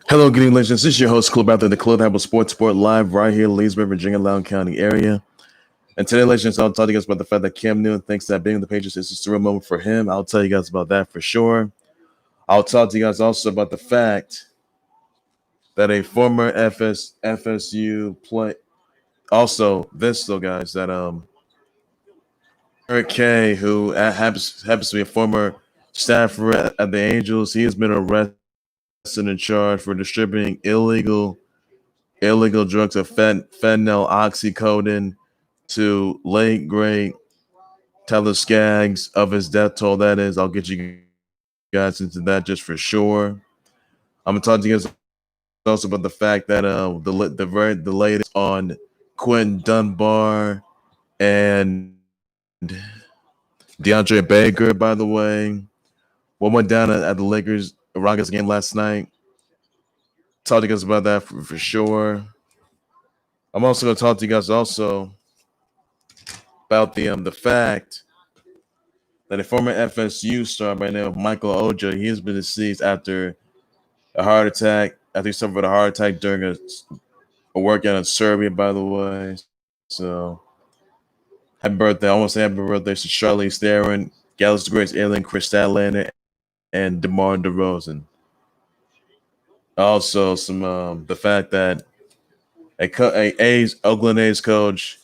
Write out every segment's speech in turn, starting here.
Hello, good evening, legends. This is your host, Club After the Clubhouse Sports Sport Live right here in Leesburg, Virginia, Loudoun County area. And today, legends, I'll tell you guys about the fact that Cam Newton thinks that being the Patriots is a surreal moment for him. I'll tell you guys about that for sure. I'll talk to you guys also about the fact that a former FSU play, also this though, guys, that Eric K, who happens to be a former staffer at the Angels, he has been arrested and charged for distributing illegal drugs of fentanyl, oxycodone to late great Tyler Skaggs of his death toll. That is, I'll get you guys into that just for sure. I'm gonna talk to you guys also about the fact that the latest on Quentin Dunbar and DeAndre Baker. By the way, what went down at the Rockets game last night? Talk to you guys about that for sure. I'm also going to talk to you guys also about the fact that a former FSU star by the name of Michael Oja, he has been deceased after a heart attack. After he suffered a heart attack during a workout in Serbia, by the way. So, happy birthday. I want to say happy birthday to Charlize Theron, Galaxy Grace Alien, Chris Statlander, and DeMar DeRozan. Also, the fact that a Oakland A's coach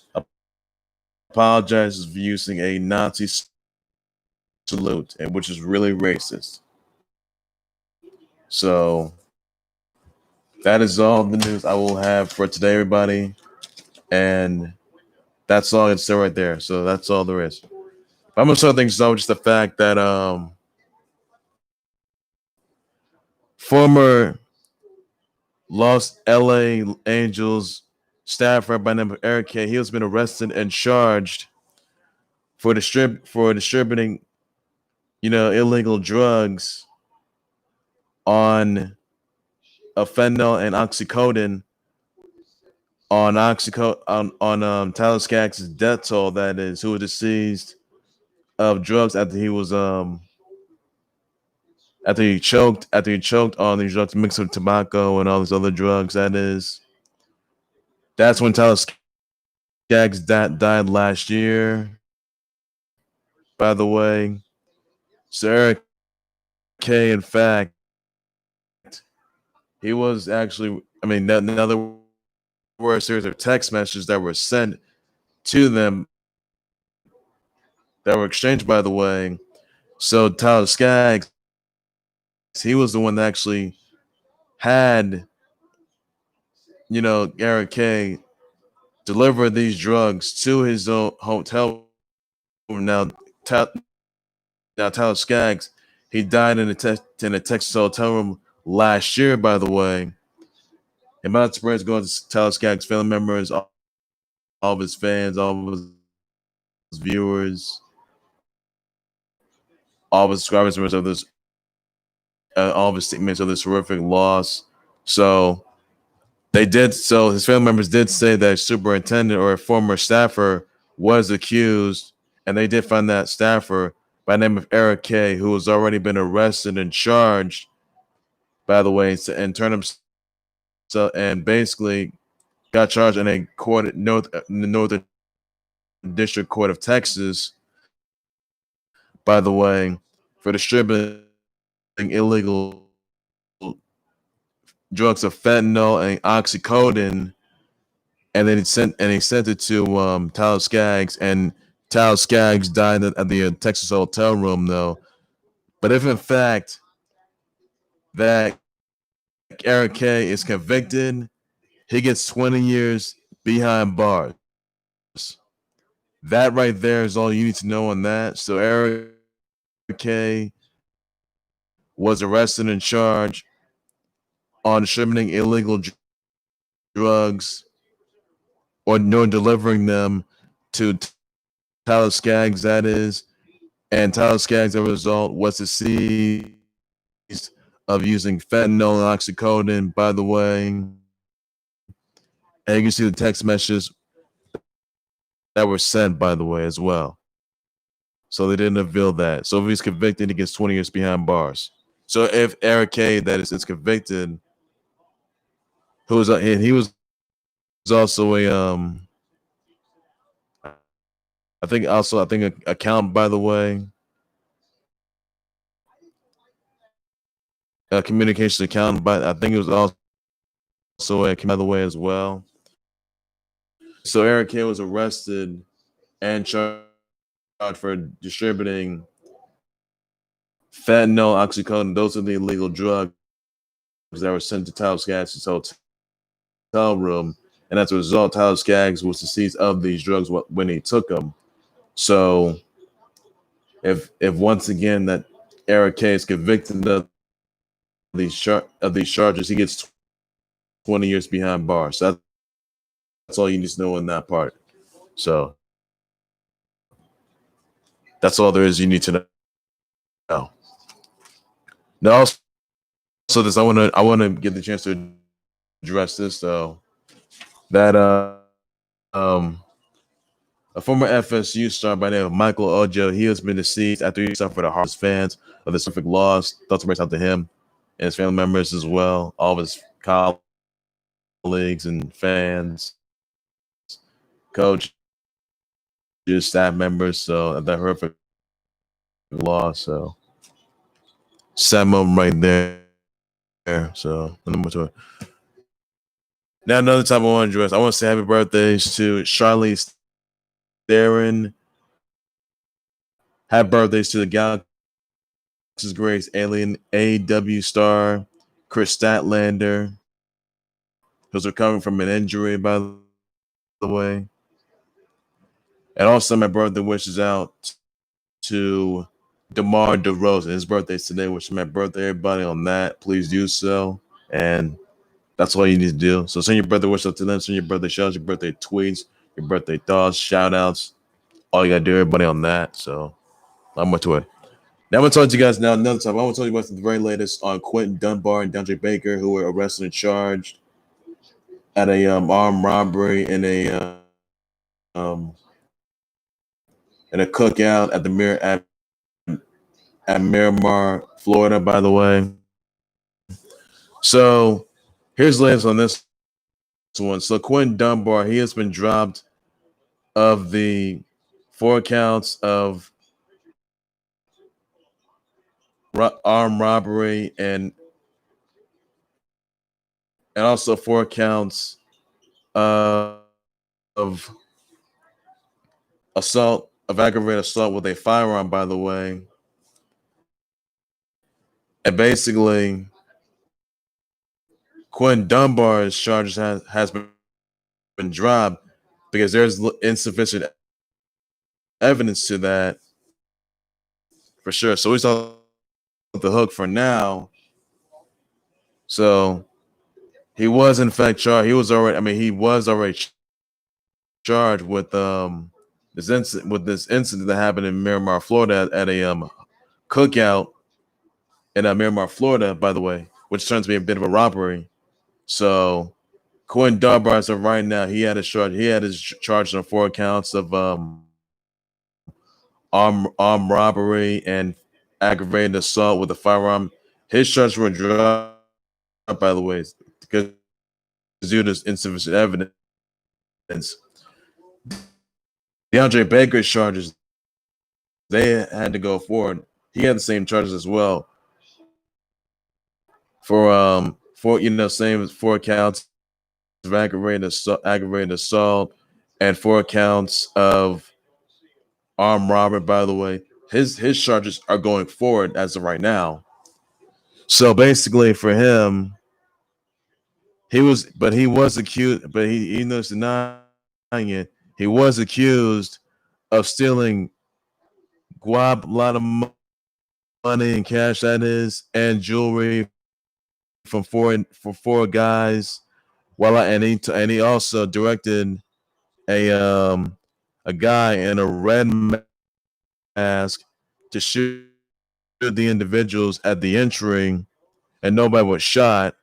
apologizes for using a Nazi salute, and which is really racist. So that is all the news I will have for today, everybody, and that's all it's there right there. So that's all there is. I'm gonna start things off just the fact that former Los LA Angels staffer by the name of Eric K, he has been arrested and charged for distributing, illegal drugs on a fentanyl and oxycodone on Tyler Skaggs' death toll. That is, who was deceased of drugs after he was after he choked on these drugs mixed with tobacco and all these other drugs. That's when Tyler Skaggs died last year. By the way, so Eric K, in fact, he was actually, in other words, series of text messages that were sent to them that were exchanged, by the way. So Tyler Skaggs, he was the one that actually had, Eric K deliver these drugs to his own hotel room. Now Tyler Skaggs, he died in a Texas hotel room last year, by the way. And my prayers go to Tyler Skaggs' family members, all of his fans, all of his viewers, all of his subscribers of this, all of his teammates of this horrific loss. So his family members did say that superintendent or a former staffer was accused, and they did find that staffer by the name of Eric K, who has already been arrested and charged, by the way, and turned himself and basically got charged in a court at Northern District Court of Texas, by the way, for distributing illegal drugs of fentanyl and oxycodone, and then he sent it to Tyler Skaggs, and Tyler Skaggs died at the Texas hotel room, though. But if in fact that Eric K is convicted, he gets 20 years behind bars. That right there is all you need to know on that. So Eric K was arrested and charged on distributing illegal drugs or delivering them to Tyler Skaggs, that is. And Tyler Skaggs, as a result, was deceased of using fentanyl and oxycodone, by the way. And you can see the text messages that were sent, by the way, as well. So they didn't reveal that. So if he's convicted, he gets 20 years behind bars. So if Eric K, that is convicted, who was and he was also I think a accountant, by the way, a communications accountant, but I think it was also a by the way as well. So Eric K was arrested and charged for distributing fentanyl, oxycodone. Those are the illegal drugs that were sent to Tyler Skaggs' hotel room, and as a result, Tyler Skaggs was deceased of these drugs when he took them. So if once again that Eric K is convicted of these charges, he gets 20 years behind bars. So that's all you need to know in that part. So that's all there is you need to know. Now, also this I want to get the chance to address this though. That um a former FSU star by the name of Michael Ojo, he has been deceased after he suffered the hardest fans of the specific loss. Thoughts and prayers out to him and his family members as well, all of his colleagues and fans, coaches, staff members. So that horrific loss. So sad moment right there. So number two. Now another time I want to address. I want to say happy birthdays to Charlize Theron. Happy birthdays to the Galaxy's greatest alien AW star Chris Statlander, who's recovering from an injury, by the way. And also my birthday wishes out to DeMar DeRozan. His birthday's today. Wish him happy birthday, everybody, on that. Please do so. And that's all you need to do. So send your birthday wishes out to them. Send your birthday shout-outs, your birthday tweets, your birthday thoughts, shout-outs. All you got to do, everybody, on that. So I'm going to it. Now I'm going to talk to you guys now another time. I want to tell you about the very latest on Quentin Dunbar and DeAndre Baker, who were arrested and charged at a armed robbery um, in a cookout at at Miramar, Florida, by the way. So here's the latest on this one. So Quentin Dunbar, he has been dropped of the 4 counts of armed robbery and also 4 counts of aggravated assault with a firearm, by the way. And basically, Quentin Dunbar's charges has been dropped because there's insufficient evidence to that for sure. So he's off the hook for now. So he was in fact charged. He was already charged with this incident that happened in Miramar, Florida at a cookout in Miramar, Florida, by the way, which turns to be a bit of a robbery. So Quentin Dunbar, as of right now, he had his charge on 4 counts of armed robbery and aggravated assault with a firearm. His charges were dropped, by the way, because due to insufficient evidence. DeAndre Baker's charges, they had to go forward. He had the same charges as well for same 4 counts of aggravated assault and 4 counts of armed robbery. By the way, his charges are going forward as of right now. So basically, for him, he was accused, but he knows denying it. He was accused of stealing guap, a lot of money and cash, that is, and jewelry from four guys. And he also directed a guy in a red mask to shoot the individuals at the entry, and nobody was shot.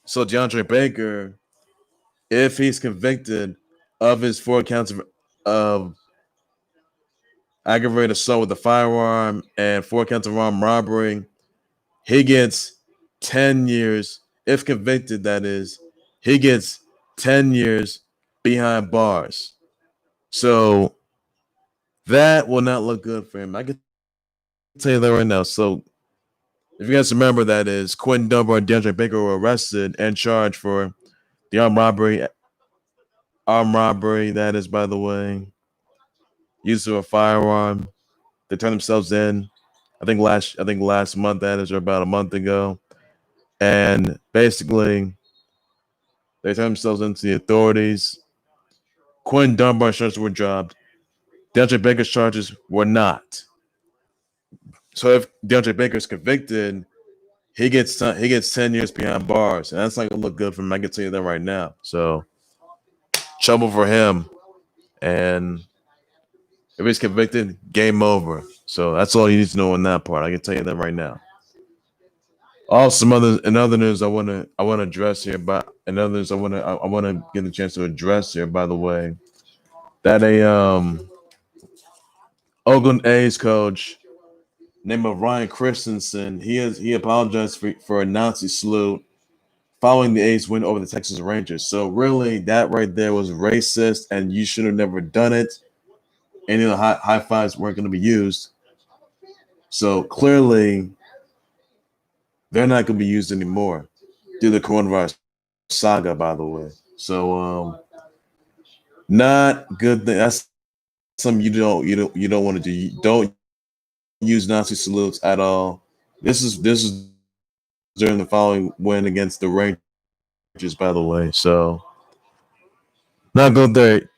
So DeAndre Baker, if he's convicted of his 4 counts of aggravated assault with a firearm, and 4 counts of armed robbery. He gets 10 years, if convicted, that is. He gets 10 years behind bars. So that will not look good for him. I can tell you that right now. So if you guys remember, that is Quentin Dunbar and DeAndre Baker were arrested and charged for the armed robbery. Armed robbery, that is, by the way, use of a firearm. They turned themselves in. I think last month, that is, or about a month ago. And basically, they turned themselves into the authorities. Quentin Dunbar's charges were dropped. DeAndre Baker's charges were not. So if DeAndre Baker is convicted, he gets 10 years behind bars, and that's not gonna look good for him. I can tell you that right now. So trouble for him, and if he's convicted, game over. So that's all you need to know on that part. I can tell you that right now. Also, in other news, I wanna address here, but in other news, I wanna get a chance to address here. By the way, that a Oakland A's coach named of Ryan Christensen, he apologized for a Nazi salute following the A's win over the Texas Rangers. So really, that right there was racist, and you should have never done it. Any of the high fives weren't going to be used. So clearly, they're not going to be used anymore due to the coronavirus saga. By the way, so not good. That's something you don't want to do. You don't use Nazi salutes at all. This is during the following win against the Rangers, by the way. So not good there.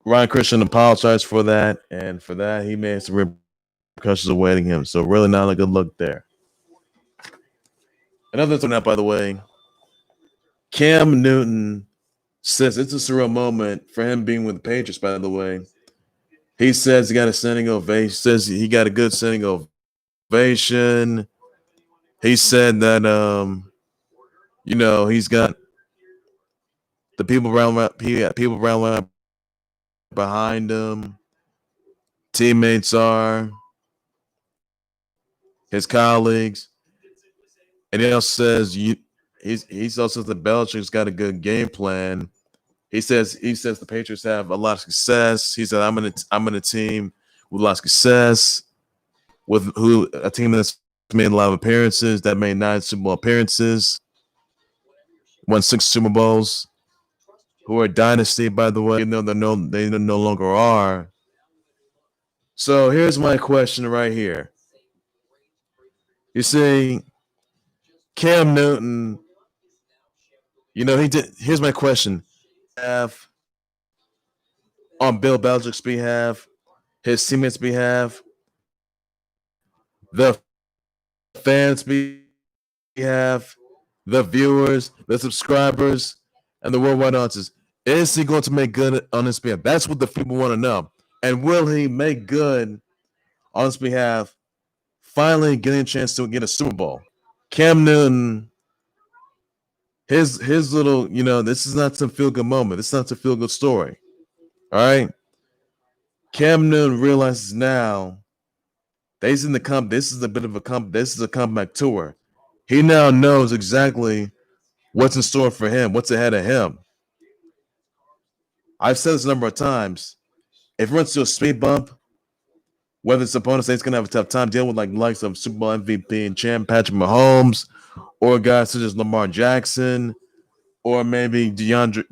Ryan Christian apologized for that, and for that he made some repercussions awaiting him. So really not a good look there. Another thing, by the way, Cam Newton says it's a surreal moment for him being with the Patriots. By the way, he says he got a standing ovation. Says he got a good standing ovation. He said that he's got the people around behind him. Teammates are his colleagues, and he also says he's also the Belichick's got a good game plan. He says the Patriots have a lot of success. He said I'm in a team with a lot of success, with a team that's made a lot of appearances, that made 9 Super Bowl appearances, won 6 Super Bowls, who are a dynasty, by the way, even though they no longer are. So here's my question right here. You see, Cam Newton, he did. Here's my question: have on Bill Belichick's behalf, his teammates' behalf, the fans' behalf, the viewers, the subscribers, and the worldwide audiences, is he going to make good on his behalf? That's what the people want to know. And will he make good on his behalf, finally getting a chance to get a Super Bowl? Cam Newton, his little, this is not some feel good moment. This is not a feel good story. All right. Cam Newton realizes now that he's in the this is a bit of this is a comeback tour. He now knows exactly what's in store for him, what's ahead of him. I've said this a number of times. If he runs to a speed bump, whether his opponent says he's gonna have a tough time dealing with like the likes of Super Bowl MVP and champ Patrick Mahomes, or guys such as Lamar Jackson, or maybe Deshaun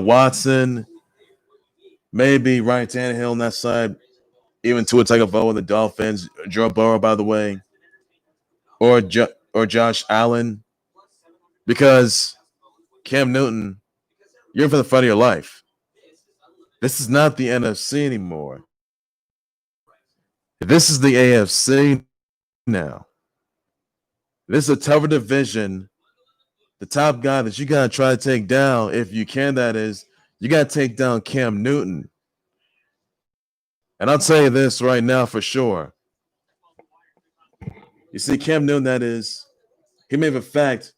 Watson, maybe Ryan Tannehill on that side, even Tua Tagovailoa and the Dolphins, Joe Burrow, by the way, or Josh Allen, because Cam Newton, you're in for the fight of your life. This is not the NFC anymore. This is the AFC now. This is a tougher division. The top guy that you gotta try to take down, if you can, that is, you gotta take down Cam Newton. And I'll tell you this right now for sure. You see, Cam Newton, that is, he may have a fact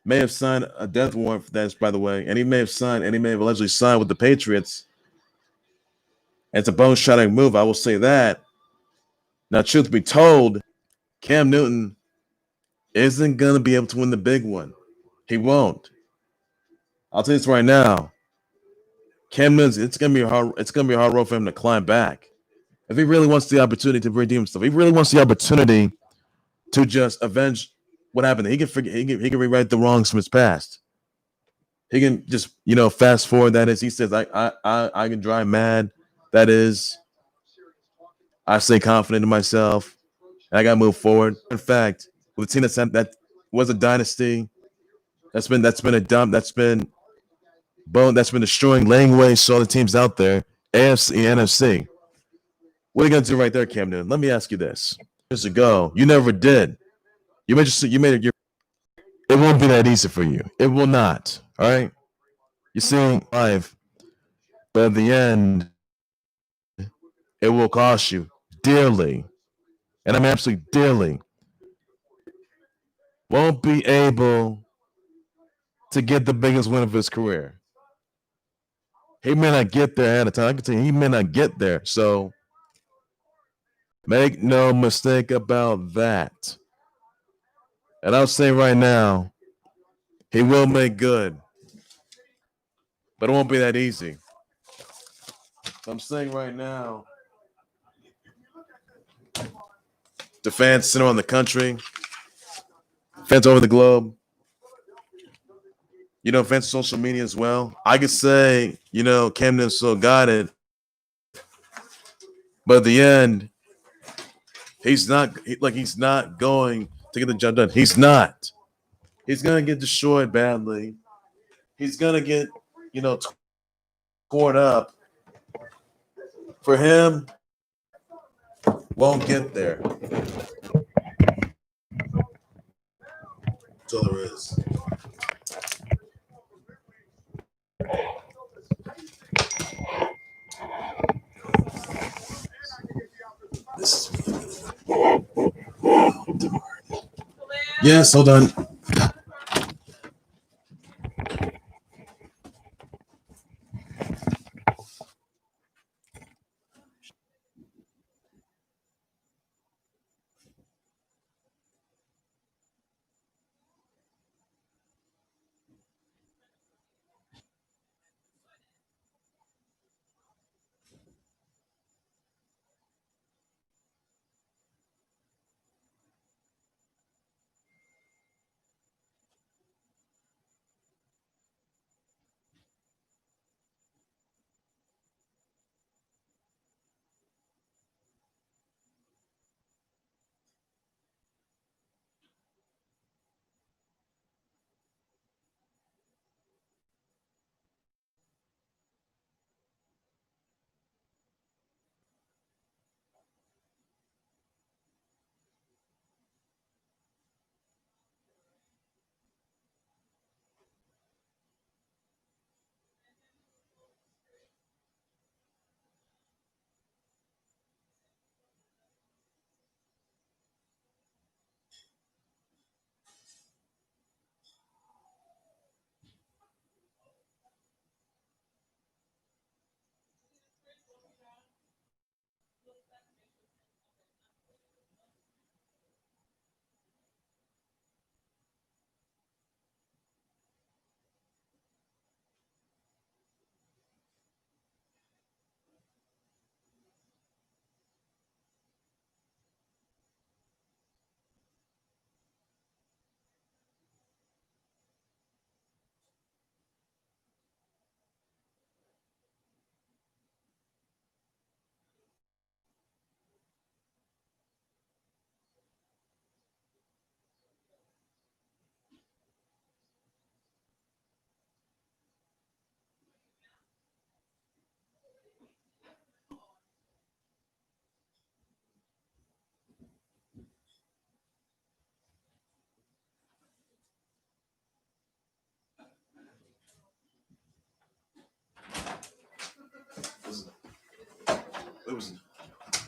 may have signed a death warrant for that, by the way, and he may have allegedly signed with the Patriots. And it's a bone-shattering move. I will say that. Now, truth be told, Cam Newton isn't going to be able to win the big one. He won't. I'll tell you this right now. Cam Newton, it's gonna be a hard road for him to climb back. If he really wants the opportunity to redeem himself, he really wants the opportunity to just avenge what happened. He can forget. He can rewrite the wrongs from his past. He can just fast forward. That is, he says, I can drive mad. That is, I stay confident in myself, and I got to move forward. In fact, with a team that was a dynasty, that's been a dump. That's been destroying, laying waste to all the teams out there, AFC, NFC. What are you gonna do right there, Cam Newton? Let me ask you this: years ago, you never did. You made it. It won't be that easy for you. It will not. All right. You see, life, but at the end, it will cost you dearly, and I mean absolutely dearly. Won't be able to get the biggest win of his career. He may not get there at a time. I can tell you, he may not get there. So make no mistake about that. And I'll say right now, he will make good, but it won't be that easy. I'm saying right now, the fans center on the country, fans over the globe, fans social media as well. I could say, Cam Newton still got it, but at the end, he's not going to get the job done. He's not. He's gonna get destroyed badly. He's gonna get, torn up. For him, won't get there. That's all there is. This is really yes, hold on.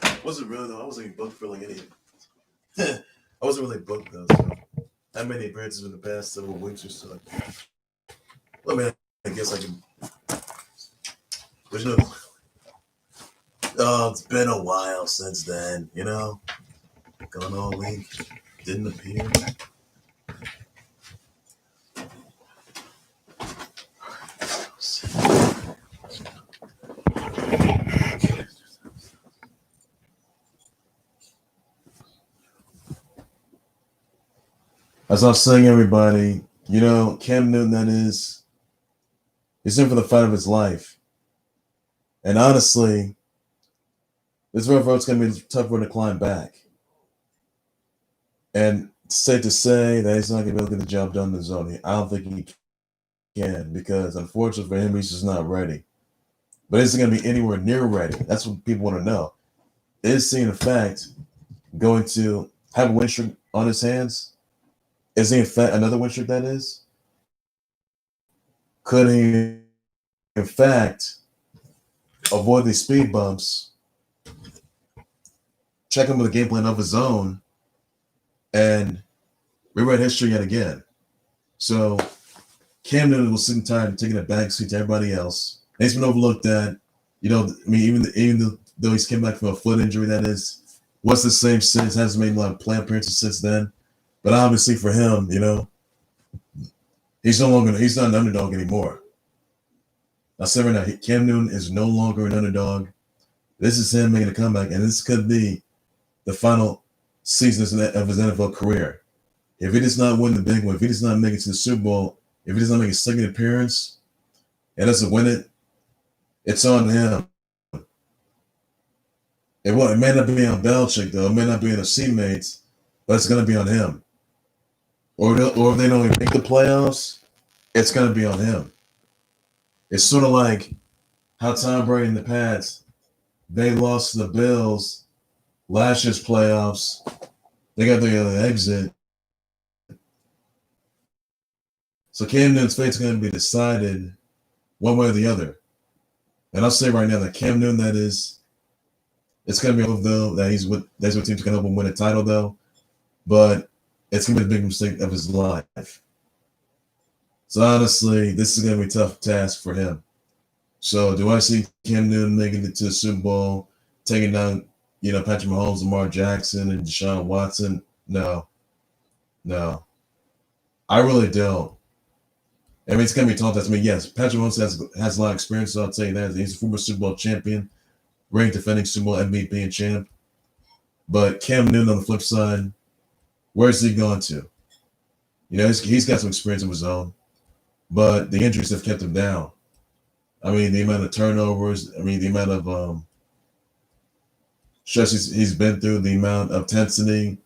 It wasn't really though. I wasn't even booked for like any. I wasn't really booked though. So how many appearances in the past several weeks or so? Well, I mean, I guess I can. But you know, it's been a while since then. You know, gone all week, didn't appear. As I was saying, everybody, you know, Cam Newton, that is, he's in for the fight of his life. And honestly, this road's going to be tough for him to climb back. And it's safe to say that he's not going to be able to get the job done in the zone. I don't think he can because, unfortunately for him, he's just not ready. But is he going to be anywhere near ready? That's what people want to know. Is he, in fact, going to have a win streak on his hands? Is he, in fact, another win streak, that is? Could he, in fact, avoid these speed bumps, check him with a game plan of his own, and rewrite history yet again? So Cam Newton was sitting tired and taking a backseat to everybody else. And he's been overlooked at, you know, I mean, even though he's came back from a foot injury, that is, what's the same since, hasn't made a lot of play appearances since then. But obviously for him, you know, he's not an underdog anymore. I'll say right now, Cam Newton is no longer an underdog. This is him making a comeback, and this could be the final season of his NFL career. If he does not win the big one, if he does not make it to the Super Bowl, if he does not make a second appearance and doesn't win it, it's on him. It may not be on Belichick, though. It may not be on his teammates, but it's going to be on him. Or if they don't even make the playoffs, it's going to be on him. It's sort of like how Tom Brady in the past, they lost to the Bills last year's playoffs. They got the exit. So Cam Newton's fate is going to be decided one way or the other. And I'll say right now that Cam Newton, that is, it's going to be though that that's what teams can help him win a title though. But it's going to be the big mistake of his life. So honestly, this is going to be a tough task for him. So do I see Cam Newton making it to the Super Bowl, taking down, you know, Patrick Mahomes, Lamar Jackson, and Deshaun Watson? No. I really don't. I mean, it's going to be a tough test. I mean, yes, Patrick Mahomes has a lot of experience, so I'll tell you that. He's a former Super Bowl champion, ranked defending Super Bowl MVP and champ. But Cam Newton, on the flip side, where's he going to? You know, he's got some experience of his own, but the injuries have kept him down. I mean, the amount of turnovers, I mean, the amount of stress he's been through, the amount of intensity,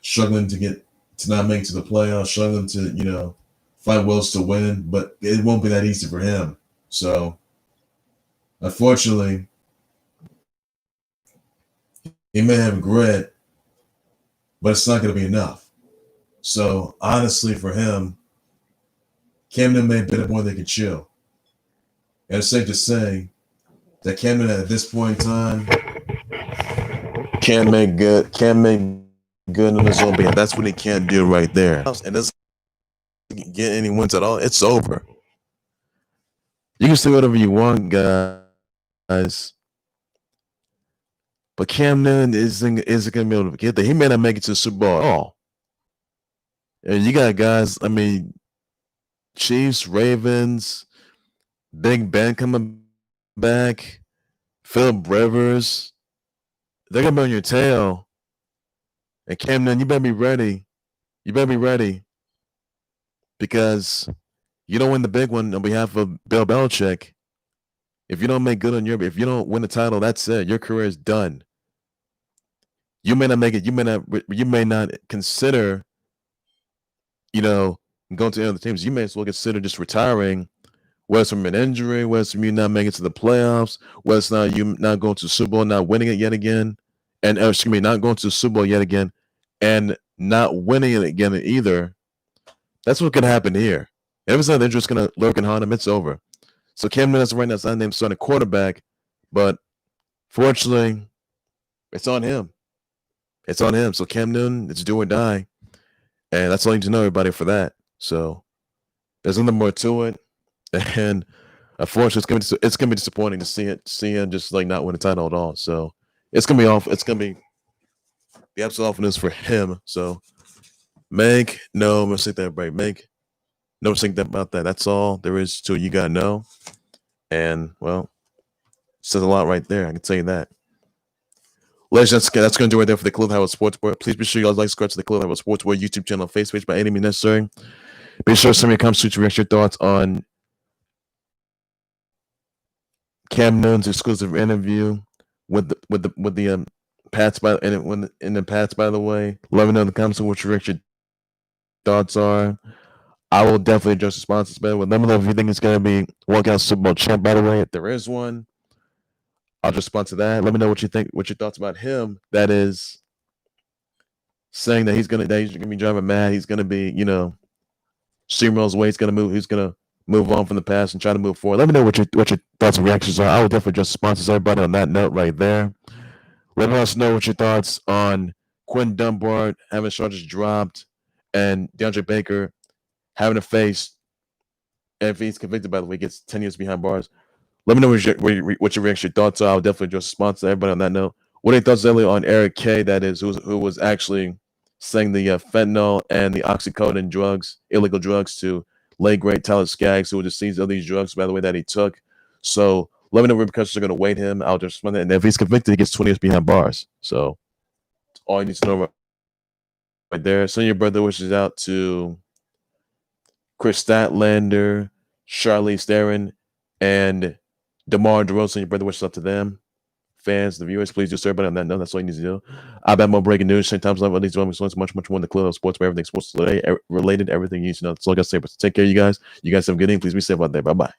struggling to not make it to the playoffs, struggling to, you know, find wills to win, but it won't be that easy for him. So, unfortunately, he may have grit, but it's not going to be enough. So, honestly, for him, Cam Newton may have been more than they could chew. And it's safe to say that Cam Newton at this point in time can't make good in his own band. That's what he can't do right there. And doesn't get any wins at all. It's over. You can say whatever you want, guys. But Cam Newton isn't going to be able to get there. He may not make it to the Super Bowl at all. And you got guys, I mean, Chiefs, Ravens, Big Ben coming back, Philip Rivers. They're going to be on your tail. And Cam Newton, you better be ready. You better be ready. Because you don't win the big one on behalf of Bill Belichick. If you don't make good on if you don't win the title, that's it. Your career is done. You may not make it. You may not consider, you know, going to other teams. You may as well consider just retiring, whether it's from an injury, whether it's from you not making it to the playoffs, whether it's not you not going to the Super Bowl, not winning it yet again, and excuse me, not going to the Super Bowl yet again, and not winning it again either. That's what could happen here. Ever since the injury's going to lurk and haunt him, it's over. So Cam Newton right now is not named starting quarterback, but fortunately, it's on him. It's on him. So Cam Newton, it's do or die. And that's all you need to know, everybody, for that. So there's nothing more to it. And unfortunately, it's gonna be disappointing to see him just like not win a title at all. So it's gonna be off. It's gonna be the absolute awfulness for him. So make no mistake that right. Make no mistake about that. That's all there is to it. You gotta know. And well, says a lot right there. I can tell you that. Ladies, that's going to do it there for the Clubhouse Sports Board. Please be sure you guys like, subscribe to the Clubhouse Sports Board YouTube channel, Facebook page by any means necessary. Be sure to send me a comment to react your thoughts on Cam Newton's exclusive interview with the Pats by in the Pats. By the way, let me know in the comments what your thoughts are. I will definitely address responses better. Let me know if you think it's going to be walkout Super Bowl champ. By the way, if there is one, I'll just respond to that. Let me know what you think, what your thoughts about him. That is saying that he's gonna be driving mad. He's gonna be, steamroll's way. He's gonna move on from the past and try to move forward. Let me know what your thoughts and reactions are. I will definitely just sponsor everybody on that note right there. Let us know what your thoughts on Quinn Dunbar having charges dropped and DeAndre Baker having to face, if he's convicted, by the way, gets 10 years behind bars. Let me know what your reaction, thoughts are. I'll definitely just sponsor everybody on that note. What are your thoughts earlier on Eric K? That is, who was actually selling the fentanyl and the oxycodone drugs, illegal drugs, to late great Tyler Skaggs, who was deceased of these drugs, by the way, that he took. So let me know what repercussions are going to await him. I'll just respond. And if he's convicted, he gets 20 years behind bars. So all you need to know right there. Send your birthday wishes out to Chris Statlander, Charlize Theron, and DeMar DeRozan. Your brother wishes out to them. Fans, the viewers, please do serve everybody on that note. That's all you need to do. I've had more breaking news, same times, level, these moments, much more in the Club Sports, where everything sports related, everything you need to know. That's all I got to say. But take care, you guys. You guys have a good evening. Please be safe out there. Bye bye.